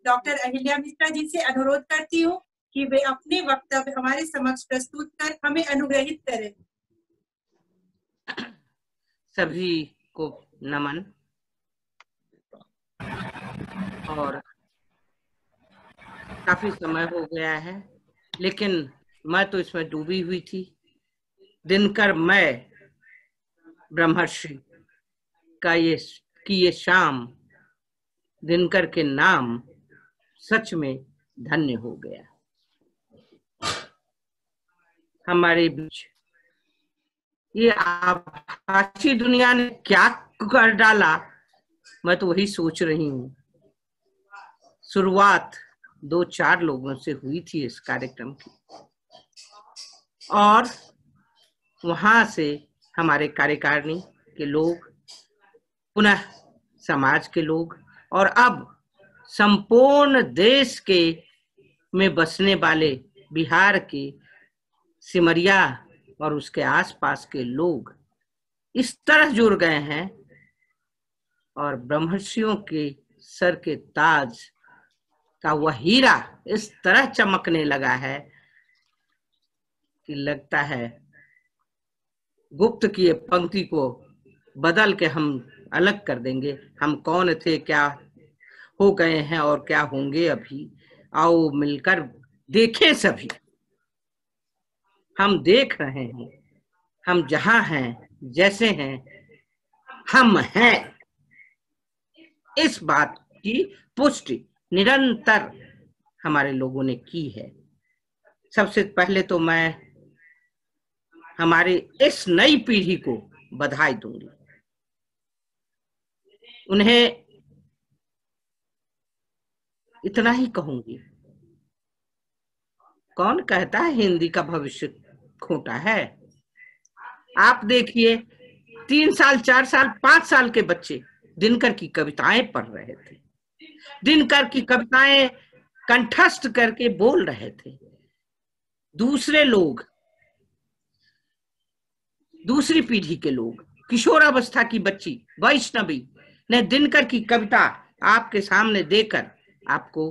Doctor Ahilya Mishra ji से अनुरोध करती हूँ कि वे अपने वक्तव्य हमारे समक्ष प्रस्तुत कर हमें अनुग्रहित करें। सभी को नमन। और काफी समय हो गया है, लेकिन मैं तो इसमें डूबी हुई थी। दिनकर मैं ब्रह्मर्षि का ये शाम दिनकर के नाम सच में धन्य हो गया। हमारे बीच ये आभासी दुनिया ने क्या कर डाला, मैं तो वही सोच रही हूँ। शुरुआत 2-4 लोगों से हुई थी इस कार्यक्रम की, और वहां से हमारे कार्यकारिणी के लोग, पुनः समाज के लोग, और अब संपूर्ण देश के में बसने वाले बिहार के सिमरिया और उसके आसपास के लोग इस तरह जुड़ गए हैं, और ब्रह्मर्षियों के सर के ताज का वह हीरा इस तरह चमकने लगा है कि लगता है गुप्त की पंक्ति को बदल के हम अलग कर देंगे। हम कौन थे, क्या हो गए हैं और क्या होंगे अभी, आओ मिलकर देखें सभी। हम देख रहे हैं, हम जहां हैं, जैसे हैं, हम हैं। इस बात की पुष्टि निरंतर हमारे लोगों ने की है। सबसे पहले तो मैं हमारी इस नई पीढ़ी को बधाई दूंगी। उन्हें इतना ही कहूंगी, कौन कहता है हिंदी का भविष्य खोटा है। आप देखिए, 3 साल, 4 साल, 5 साल के बच्चे दिनकर की कविताएं पढ़ रहे थे, दिनकर की कविताएं कंठस्थ करके बोल रहे थे। दूसरे लोग, दूसरी पीढ़ी के लोग, किशोरावस्था की बच्ची वैष्णवी ने दिनकर की कविता आपके सामने देकर आपको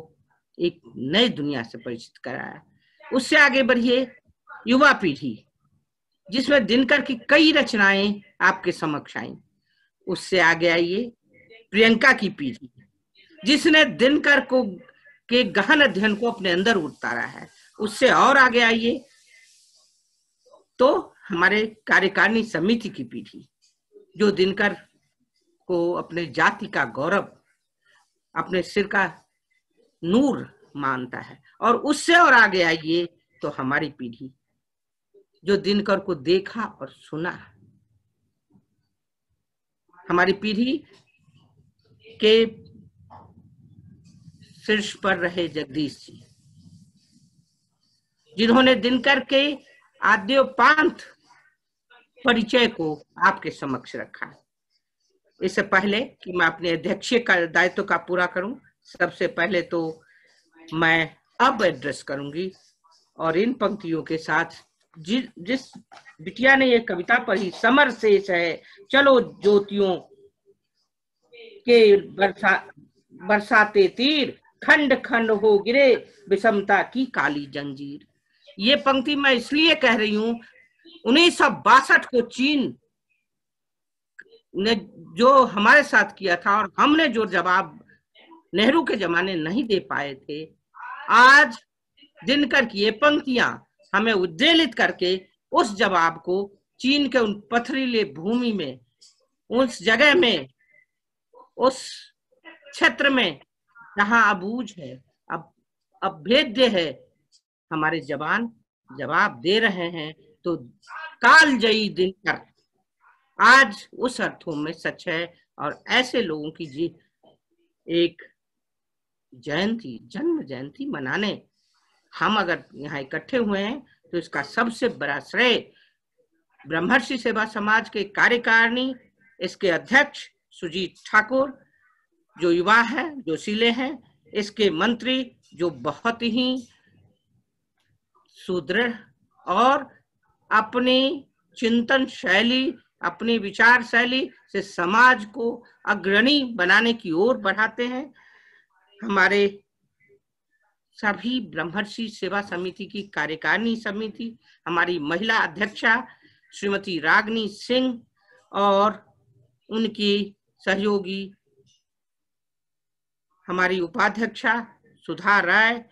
एक नई दुनिया से परिचित कराया। उससे आगे बढ़िए युवा पीढ़ी, जिसमें दिनकर की कई रचनाएं आपके समक्ष आई। उससे आगे आइए प्रियंका की पीढ़ी, जिसने दिनकर को के गहन अध्ययन को अपने अंदर उतारा है। उससे और आगे आइए तो हमारे कार्यकारिणी समिति की पीढ़ी, जो दिनकर को अपने जाति का गौरव, अपने सिर का नूर मानता है। और उससे और आगे आइए तो हमारी पीढ़ी, जो दिनकर को देखा और सुना। हमारी पीढ़ी के शीर्ष पर रहे जगदीश जी, जिन्होंने दिनकर के आद्योपांत परिचय को आपके समक्ष रखा। इससे पहले कि मैं अपने अध्यक्षीय का दायित्व का पूरा करूं, सबसे पहले तो मैं अब एड्रेस करूंगी, और इन पंक्तियों के साथ जिस बिटिया ने ये कविता पढ़ी, समर शेष है चलो ज्योतियों के बरसाते तीर, खंड खंड हो गिरे विषमता की काली जंजीर। ये पंक्ति मैं इसलिए कह रही हूं, 1962 को चीन ने जो हमारे साथ किया था और हमने जो जवाब नेहरू के जमाने नहीं दे पाए थे, आज दिनकर की ये पंक्तियां हमें उद्वेलित करके उस जवाब को चीन के उन पथरीले भूमि में, उस जगह में, उस क्षेत्र में जहां अबूझ है, अब अभेद्य है, हमारे जवान जवाब दे रहे हैं। तो कालजयी दिनकर आज उस अर्थों में सच है। और ऐसे लोगों की जी एक जयंती, जन्म जयंती मनाने हम अगर यहाँ इकट्ठे हुए हैं, तो इसका सबसे बड़ा श्रेय ब्रह्मर्षि सेवा समाज के कार्यकारिणी, इसके अध्यक्ष सुजीत ठाकुर जो युवा है, जो जोशीले हैं, इसके मंत्री जो बहुत ही सुदृढ़ और अपनी चिंतन शैली, अपनी विचार शैली से समाज को अग्रणी बनाने की ओर बढ़ाते हैं, हमारे सभी ब्रह्मर्षि सेवा समिति की कार्यकारिणी समिति, हमारी महिला अध्यक्षा श्रीमती रागिनी सिंह और उनकी सहयोगी हमारी उपाध्यक्षा सुधा राय,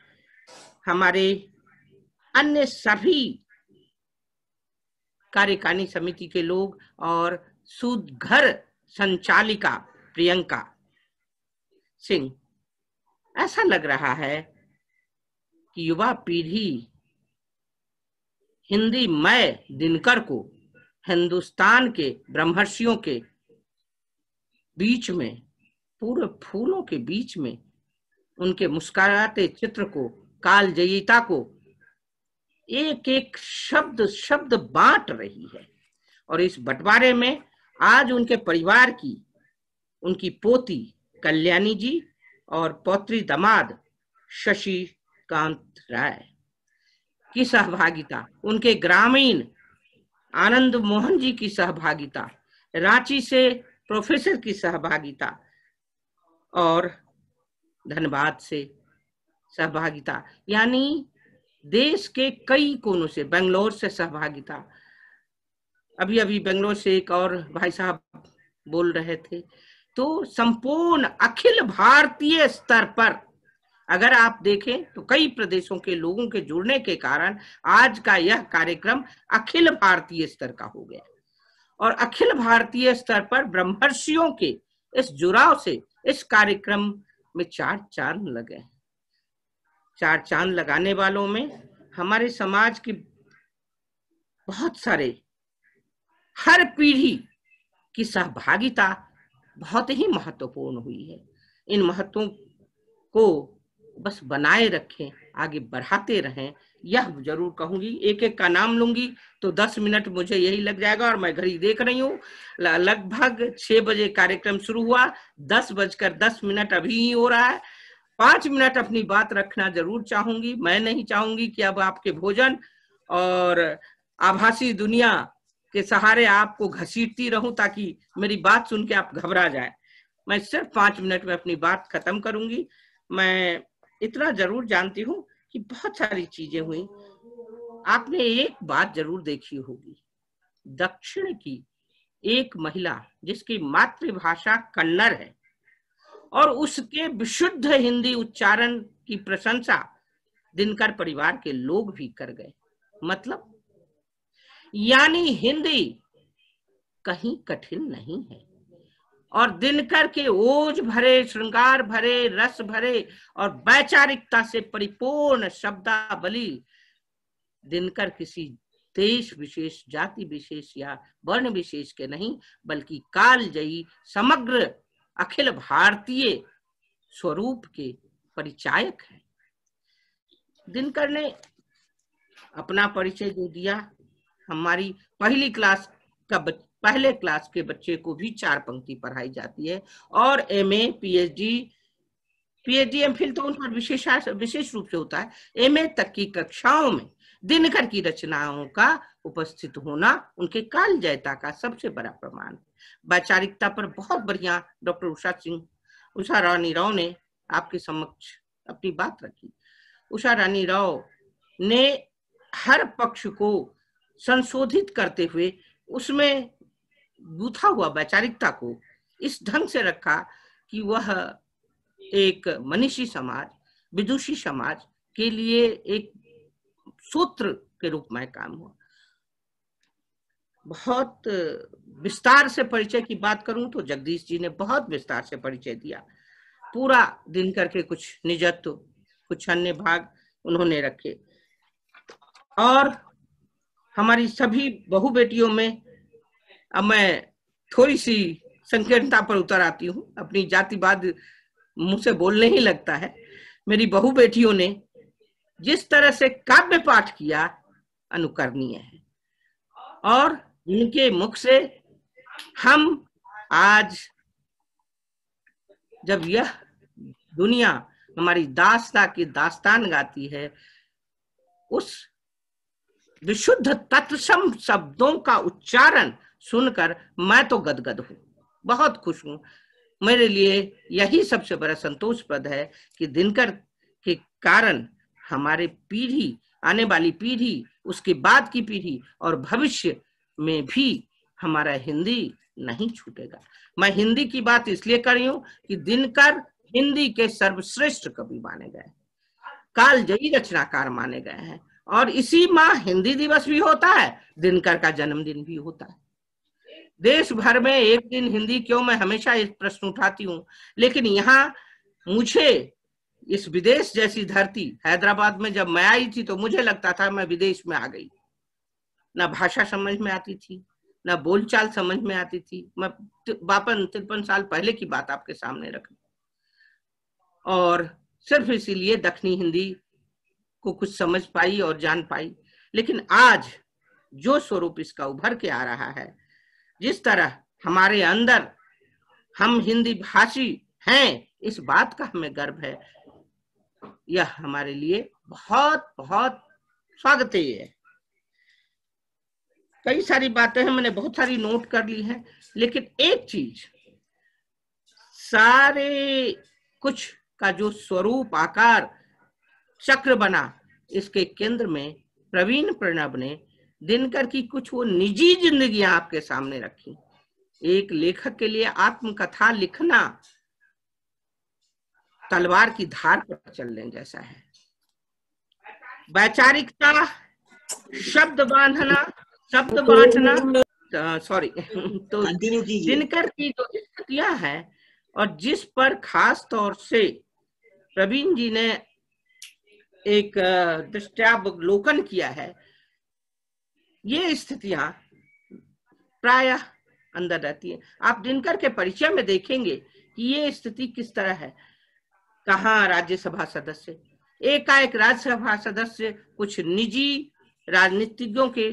हमारे अन्य सभी कार्यकारिणी समिति के लोग और सुघर संचालिका प्रियंका सिंह। ऐसा लग रहा है कि युवा पीढ़ी हिंदी मय दिनकर को हिंदुस्तान के ब्रह्मर्षियों के बीच में, पूरे फूलों के बीच में उनके मुस्कुराते चित्र को, कालजयिता को एक एक शब्द शब्द बांट रही है। और इस बंटवारे में आज उनके परिवार की, उनकी पोती कल्याणी जी और पौत्री दामाद शशिकांत राय की सहभागिता, उनके ग्रामीण आनंद मोहन जी की सहभागिता, रांची से प्रोफेसर की सहभागिता और धनबाद से सहभागिता, यानी देश के कई कोनों से, बेंगलोर से सहभागिता। अभी अभी बेंगलोर से एक और भाई साहब बोल रहे थे। तो संपूर्ण अखिल भारतीय स्तर पर अगर आप देखें तो कई प्रदेशों के लोगों के जुड़ने के कारण आज का यह कार्यक्रम अखिल भारतीय स्तर का हो गया। और अखिल भारतीय स्तर पर ब्रह्मर्षियों के इस जुड़ाव से इस कार्यक्रम में 4 चांद लगे। 4 चांद लगाने वालों में हमारे समाज के बहुत सारे, हर पीढ़ी की सहभागिता बहुत ही महत्वपूर्ण हुई है। इन महत्वों को बस बनाए रखें, आगे बढ़ाते रहें, यह जरूर कहूंगी। एक एक का नाम लूंगी तो 10 मिनट मुझे यही लग जाएगा। और मैं घड़ी देख रही हूँ, लगभग 6 बजे कार्यक्रम शुरू हुआ, 10:10 अभी ही हो रहा है। 5 मिनट अपनी बात रखना जरूर चाहूंगी। मैं नहीं चाहूंगी कि अब आपके भोजन और आभासी दुनिया के सहारे आपको घसीटती रहूं ताकि मेरी बात सुन के आप घबरा जाए। मैं सिर्फ 5 मिनट में अपनी बात खत्म करूंगी। मैं इतना जरूर जानती हूं कि बहुत सारी चीजें हुई। आपने एक बात जरूर देखी होगी, दक्षिण की एक महिला जिसकी मातृभाषा कन्नड़ है और उसके विशुद्ध हिंदी उच्चारण की प्रशंसा दिनकर परिवार के लोग भी कर गए। मतलब यानी हिंदी कहीं कठिन नहीं है। और दिनकर के ओज भरे, श्रृंगार भरे, रस भरे और वैचारिकता से परिपूर्ण शब्दावली दिनकर किसी देश विशेष, जाति विशेष या वर्ण विशेष के नहीं, बल्कि कालजयी समग्र अखिल भारतीय स्वरूप के परिचायक है। दिनकर ने अपना परिचय जो दिया, हमारी पहले क्लास के बच्चे को भी 4 पंक्ति पढ़ाई जाती है और एमए, पीएचडी, एमफिल तो उन पर विशेष रूप से होता है। एमए तक की कक्षाओं में दिनकर की रचनाओं का उपस्थित होना उनके कालजयता का सबसे बड़ा प्रमाण। वैचारिकता पर बहुत बढ़िया डॉक्टर उषा रानी राव ने आपके समक्ष अपनी बात रखी। उषा रानी राव ने हर पक्ष को संशोधित करते हुए उसमें गूथा हुआ वैचारिकता को इस ढंग से रखा कि वह एक मनीषी समाज, विदुषी समाज के लिए एक सूत्र के रूप में काम हुआ। बहुत विस्तार से परिचय की बात करूं तो जगदीश जी ने बहुत विस्तार से परिचय दिया। पूरा दिनकर के कुछ निजत्व, कुछ अन्य भाग उन्होंने रखे। और हमारी सभी बहु बेटियों में अब मैं थोड़ी सी संकीर्णता पर उतर आती हूँ, अपनी जातिवाद मुंह से बोलने ही लगता है। मेरी बहु बेटियों ने जिस तरह से काव्य पाठ किया अनुकरणीय है और उनके मुख से हम आज जब यह दुनिया हमारी दास्ता की दास्तान गाती है, उस विशुद्ध तत्सम शब्दों का उच्चारण सुनकर मैं तो गदगद हूं, बहुत खुश हूं। मेरे लिए यही सबसे बड़ा संतोषप्रद है कि दिनकर के कारण हमारे पीढ़ी, आने वाली पीढ़ी, उसके बाद की पीढ़ी और भविष्य में भी हमारा हिंदी नहीं छूटेगा। मैं हिंदी की बात इसलिए कर रही हूं कि दिनकर हिंदी के सर्वश्रेष्ठ कवि माने गए, कालजयी रचनाकार माने गए हैं, और इसी माह हिंदी दिवस भी होता है, दिनकर का जन्मदिन भी होता है। देश भर में एक दिन हिंदी क्यों, मैं हमेशा इस प्रश्न उठाती हूँ, लेकिन यहाँ मुझे इस विदेश जैसी धरती, हैदराबाद में जब मैं आई थी तो मुझे लगता था मैं विदेश में आ गई। ना भाषा समझ में आती थी, ना बोलचाल समझ में आती थी। मैं 52-53 साल पहले की बात आपके सामने रख, और सिर्फ इसीलिए दक्षिणी हिंदी को कुछ समझ पाई और जान पाई। लेकिन आज जो स्वरूप इसका उभर के आ रहा है, जिस तरह हमारे अंदर हम हिंदी भाषी हैं, इस बात का हमें गर्व है। यह हमारे लिए बहुत बहुत स्वागतनीय है। कई सारी बातें हैं, मैंने बहुत सारी नोट कर ली हैं, लेकिन एक चीज, सारे कुछ का जो स्वरूप, आकार, चक्र बना, इसके केंद्र में प्रवीण प्रणब ने दिनकर की कुछ वो निजी जिंदगियां आपके सामने रखी। एक लेखक के लिए आत्मकथा लिखना तलवार की धार पर चलने जैसा है। वैचारिकता, शब्द बांधना, शब्द बांटना, सॉरी, तो दिनकर की जो स्थितियां हैं और जिस पर खास तौर से प्रवीण जी ने एक दृष्टावलोकन किया है, ये स्थितियां प्रायः अंदर रहती है। आप दिनकर के परिचय में देखेंगे कि ये स्थिति किस तरह है। कहाँ राज्यसभा सदस्य, एकाएक राज्यसभा सदस्य, कुछ निजी राजनीतिज्ञों के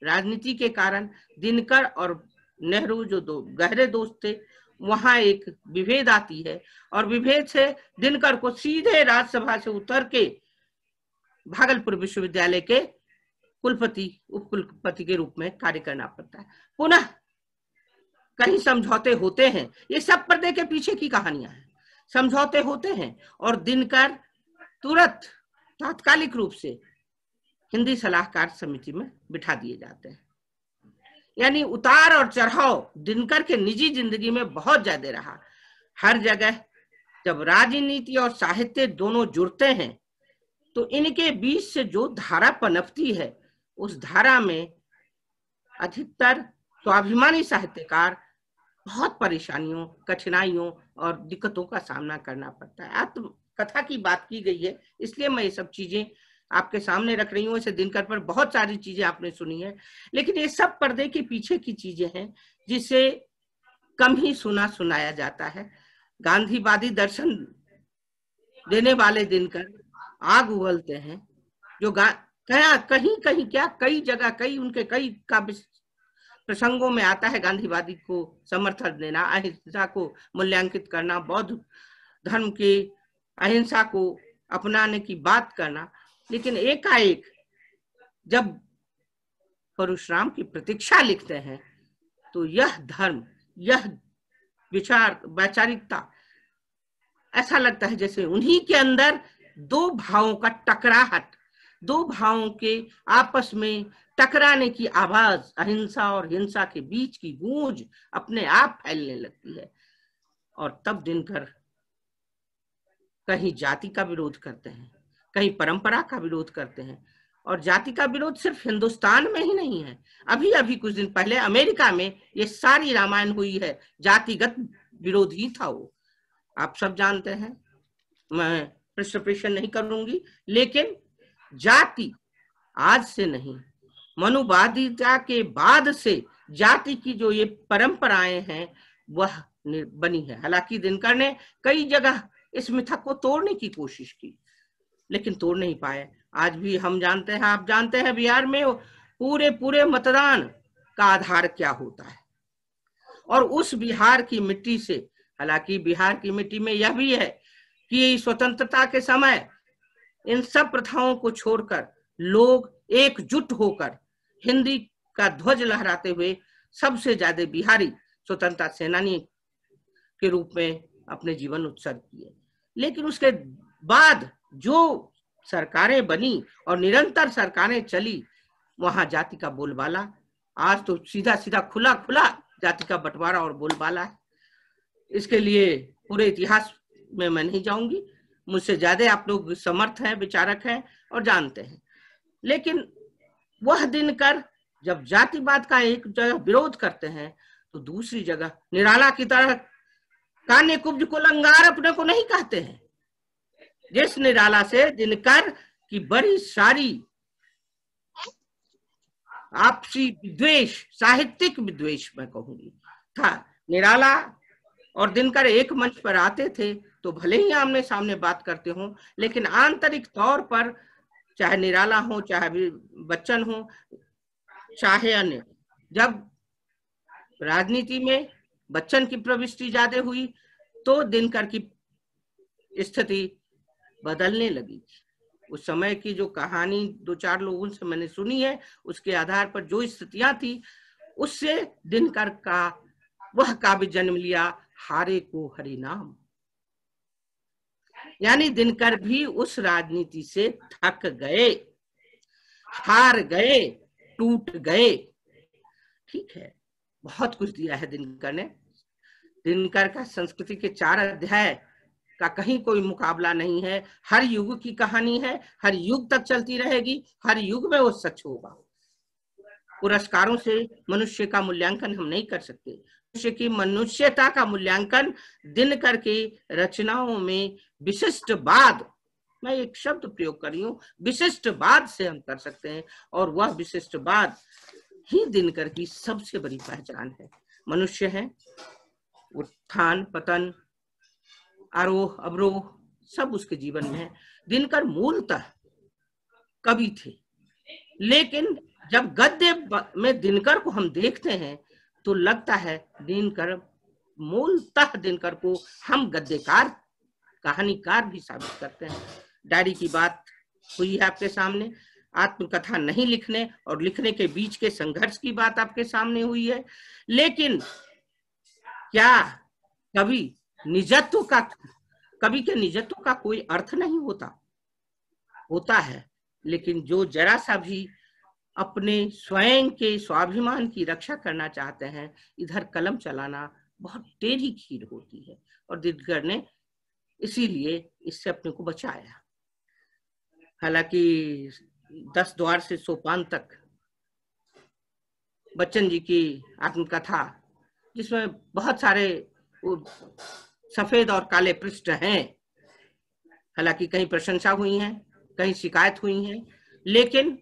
राजनीति के कारण दिनकर और नेहरू जो दो गहरे दोस्त थे, वहां एक विभेद आती है, और विभेद से दिनकर को सीधे राज्यसभा से उतर के भागलपुर विश्वविद्यालय के कुलपति, उपकुलपति के रूप में कार्य करना पड़ता है। पुनः कहीं समझौते होते हैं, ये सब पर्दे के पीछे की कहानियां हैं। समझौते होते हैं और दिनकर तुरंत तात्कालिक रूप से हिंदी सलाहकार समिति में बिठा दिए जाते हैं। यानी उतार और चढ़ाव दिनकर के निजी जिंदगी में बहुत ज्यादा रहा। हर जगह जब राजनीति और साहित्य दोनों जुड़ते हैं तो इनके बीच से जो धारा पनपती है, उस धारा में अधिकतर स्वाभिमानी साहित्यकार बहुत परेशानियों, कठिनाइयों और दिक्कतों का सामना करना पड़ता है। आत्मकथा की बात की गई है, इसलिए मैं ये सब चीजें आपके सामने रख रही हूँ। इसे दिनकर पर बहुत सारी चीजें आपने सुनी है, लेकिन ये सब पर्दे के पीछे की चीजें हैं जिसे कम ही सुनाया जाता है। गांधीवादी दर्शन देने वाले दिनकर आग उगलते हैं, जो कई जगह उनके कई का प्रसंगों में आता है गांधीवादी को समर्थन देना, अहिंसा को मूल्यांकित करना, बौद्ध धर्म के अहिंसा को अपनाने की बात करना। लेकिन एकाएक जब परशुराम की प्रतीक्षा लिखते हैं तो यह धर्म, यह विचार, वैचारिकता, ऐसा लगता है जैसे उन्हीं के अंदर दो भावों का टकराहट, दो भावों के आपस में टकराने की आवाज, अहिंसा और हिंसा के बीच की गूंज अपने आप फैलने लगती है। और तब दिनकर कहीं जाति का विरोध करते हैं, कहीं परंपरा का विरोध करते हैं। और जाति का विरोध सिर्फ हिंदुस्तान में ही नहीं है, अभी अभी कुछ दिन पहले अमेरिका में ये सारी रामायण हुई है, जातिगत विरोध ही था वो। आप सब जानते हैं, मैं पृष्ठपोषण नहीं करूंगी, लेकिन जाति आज से नहीं, मनुवादिता के बाद से जाति की जो ये परंपराएं हैं वह बनी है। हालांकि दिनकर ने कई जगह इस मिथक को तोड़ने की कोशिश की, लेकिन तोड़ नहीं पाए। आज भी हम जानते हैं, आप जानते हैं, बिहार में पूरे मतदान का आधार क्या होता है। और उस बिहार की मिट्टी से, हालांकि बिहार की मिट्टी में यह भी है कि स्वतंत्रता के समय इन सब प्रथाओं को छोड़कर लोग एकजुट होकर हिंदी का ध्वज लहराते हुए सबसे ज्यादा बिहारी स्वतंत्रता सेनानी के रूप में अपने जीवन उत्सर्ग किए। लेकिन उसके बाद जो सरकारें बनी और निरंतर सरकारें चली, वहां जाति का बोलबाला, आज तो सीधा सीधा खुला खुला जाति का बंटवारा और बोलबाला है। इसके लिए पूरे इतिहास में मैं नहीं जाऊंगी, मुझसे ज्यादा आप लोग समर्थ हैं, विचारक हैं और जानते हैं। लेकिन वह दिनकर जब जातिवाद का एक जगह विरोध करते हैं तो दूसरी जगह निराला की तरह कान्य कुब्ज को लंगार अपने को नहीं कहते हैं। जिस निराला से दिनकर की बड़ी सारी आपसी विद्वेष, साहित्यिक विद्वेष मैं कहूंगी था। निराला और दिनकर एक मंच पर आते थे तो भले ही आमने सामने बात करते हो, लेकिन आंतरिक तौर पर चाहे निराला हो, चाहे बच्चन हो, चाहे अन्य, जब राजनीति में बच्चन की प्रविष्टि ज्यादा हुई तो दिनकर की स्थिति बदलने लगी। उस समय की जो कहानी 2-4 लोगों से मैंने सुनी है, उसके आधार पर जो स्थितियां थी, उससे दिनकर का वह काव्य जन्म लिया, हारे को हरि नाम। यानी दिनकर भी उस राजनीति से थक गए, हार गए, टूट गए। ठीक है, बहुत कुछ दिया है दिनकर ने। दिनकर का संस्कृति के 4 अध्याय का कहीं कोई मुकाबला नहीं है। हर युग की कहानी है, हर युग तक चलती रहेगी, हर युग में वो सच होगा। पुरस्कारों से मनुष्य का मूल्यांकन हम नहीं कर सकते। मनुष्य की मनुष्यता का मूल्यांकन दिनकर की रचनाओं में विशिष्टवाद, मैं एक शब्द प्रयोग कर रही हूँ, विशिष्टवाद से हम कर सकते हैं। और वह विशिष्टवाद ही दिनकर की सबसे बड़ी पहचान है। मनुष्य है, उत्थान पतन, आरोह अवरोह सब उसके जीवन में है। दिनकर मूलतः कवि थे, लेकिन जब गद्य में दिनकर को हम देखते हैं तो लगता है दिनकर, मूलतः दिनकर को हम गद्यकार, कहानीकार भी साबित करते हैं। डायरी की बात हुई है आपके सामने, आत्मकथा नहीं लिखने और लिखने के बीच के संघर्ष की बात आपके सामने हुई है। लेकिन क्या कवि के निजत्व का कोई अर्थ नहीं होता है, लेकिन जो जरा सा भी अपने स्वयं के स्वाभिमान की रक्षा करना चाहते हैं, इधर कलम चलाना बहुत टेढ़ी खीर होती है। और दिनकर ने इसीलिए इससे अपने को बचाया। हालांकि 10 द्वार से सोपान तक बच्चन जी की आत्मकथा, जिसमें बहुत सारे सफेद और काले पृष्ठ हैं, हालांकि कहीं प्रशंसा हुई है, कहीं शिकायत हुई है, लेकिन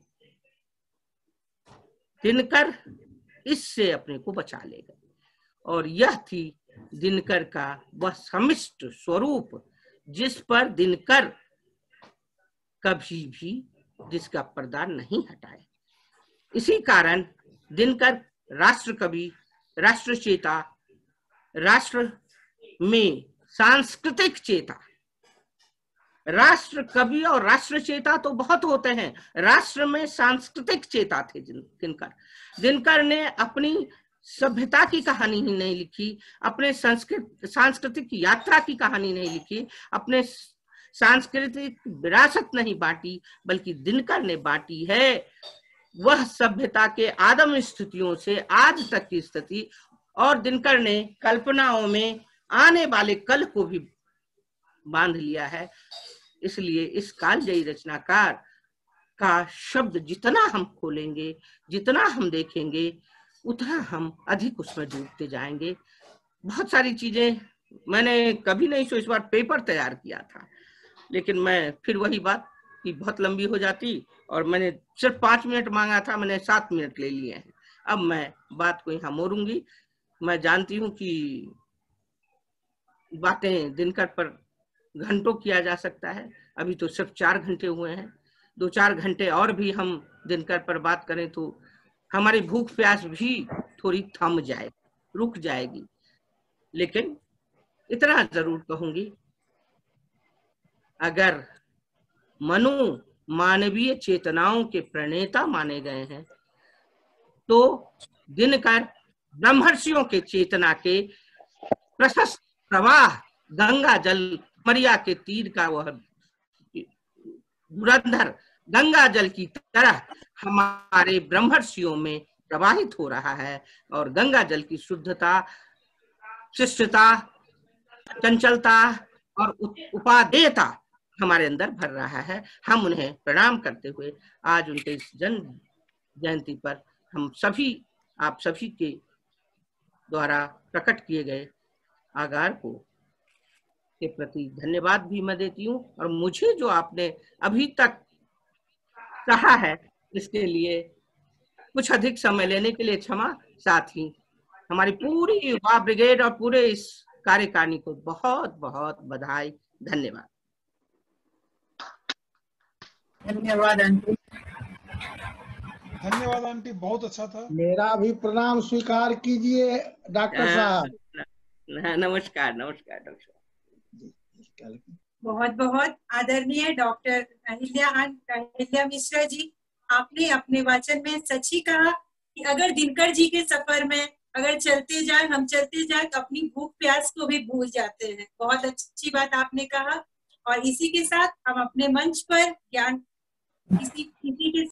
दिनकर इससे अपने को बचा ले गए। और यह थी दिनकर का वह समिष्ट स्वरूप जिस पर दिनकर कभी भी जिसका पर्दा नहीं हटाए। इसी कारण दिनकर राष्ट्र कवि, राष्ट्र चेता, राष्ट्र में सांस्कृतिक चेता, राष्ट्र कवि और राष्ट्र चेता तो बहुत होते हैं, राष्ट्र में सांस्कृतिक चेता थे दिनकर ने अपनी सभ्यता की कहानी ही नहीं लिखी, अपने सांस्कृतिक यात्रा की कहानी नहीं लिखी, अपने सांस्कृतिक विरासत नहीं बांटी, बल्कि दिनकर ने बांटी है वह सभ्यता के आदम स्थितियों से आज तक की स्थिति। और दिनकर ने कल्पनाओं में आने वाले कल को भी बांध लिया है। इसलिए इस कालजयी रचनाकार का शब्द जितना हम खोलेंगे, जितना हम देखेंगे, उतना हम अधिक उसमें डूबते जाएंगे। बहुत सारी चीजें मैंने कभी नहीं सोचा, इस बार पेपर तैयार किया था, लेकिन मैं फिर वही बात कि बहुत लंबी हो जाती और मैंने सिर्फ 5 मिनट मांगा था, मैंने 7 मिनट ले लिए हैं। अब मैं बात को यहाँ मोड़ूंगी। मैं जानती हूँ कि बातें दिनकर पर घंटों किया जा सकता है, अभी तो सिर्फ 4 घंटे हुए हैं। 2-4 घंटे और भी हम दिनकर पर बात करें तो हमारी भूख प्यास भी थोड़ी थम जाए, रुक जाएगी। लेकिन इतना जरूर कहूंगी, अगर मनु मानवीय चेतनाओं के प्रणेता माने गए हैं तो दिनकर ब्रह्मर्षियों के चेतना के प्रशस्त प्रवाह, गंगा जल मरिया के तीर का वह धुरंधर गंगा जल की तरह हमारे ब्रह्मर्षियों में प्रवाहित हो रहा है और गंगा जल की शुद्धता, शिष्टता, चंचलता और उपादेयता हमारे अंदर भर रहा है। हम उन्हें प्रणाम करते हुए आज उनके इस जन्म जयंती पर हम सभी, आप सभी के द्वारा प्रकट किए गए आगार को के प्रति धन्यवाद भी मैं देती हूँ, और मुझे जो आपने अभी तक कहा है इसके लिए कुछ अधिक समय लेने के लिए क्षमा। साथ ही हमारी पूरी युवा ब्रिगेड और पूरे इस कार्यकारिणी को बहुत बहुत बधाई, धन्यवाद। धन्यवाद आंटी। धन्यवाद आंटी, बहुत अच्छा था। मेरा भी प्रणाम स्वीकार कीजिए डॉक्टर साहब। नमस्कार नमस्कार डॉक्टर। बहुत बहुत आदरणीय डॉक्टर अहिल्या मिश्रा जी, आपने अपने वचन में सच ही कहा कि अगर दिनकर जी के सफर में अगर चलते जाए, हम चलते जाए तो अपनी भूख प्यास को भी भूल जाते हैं। बहुत अच्छी बात आपने कहा। और इसी के साथ हम अपने मंच पर ज्ञान इसी के